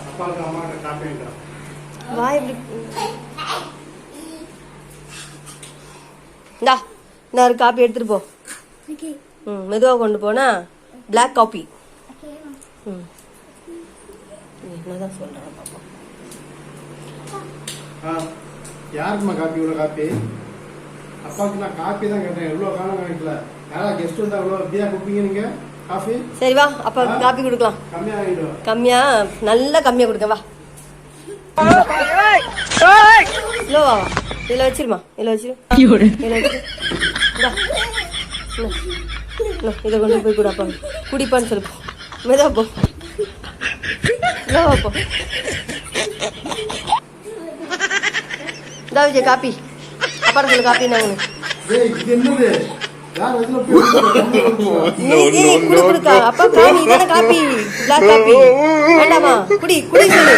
அப்பாவுக்கு அம்மாவுக்கு காப்பி வா இப்படி இந்தா இன்னொரு காப்பி எடுத்துட்டு போ. மெதுவாக கொண்டு போனா பிளாக் காப்பி. என்னதான் சொல்றேன் பாப்பா. யாருக்குமா காப்பி? இவ்வளோ காப்பி அப்பாவுக்கு நான் காப்பி தான் கேட்டேன். எவ்வளோ காலம் கிடைக்கல. யாராவது கெஸ்ட் வந்தா எவ்வளோ எப்படியா கொடுப்பீங்க நீங்க காஃபி? சரி வா அப்பா காப்பி கொடுக்கலாம். கம்மியா ஆகிடும். கம்மியா நல்லா கம்மியா கொடுக்க வா. வா இதில் வச்சிருமா. இதில் வச்சிரு. இதில் வச்சிரு. இதை கொண்டு போய் கூட அப்பா குடிப்பான்னு சொல்லு. மெதா போ. போ இதா விஜய் காப்பி. அப்பாட சொல்லு காப்பி நாங்க அப்பா காப்பி இதான காப்பி. பிளாக் காப்பி வேண்டாமா? குடி குடி சொல்லு.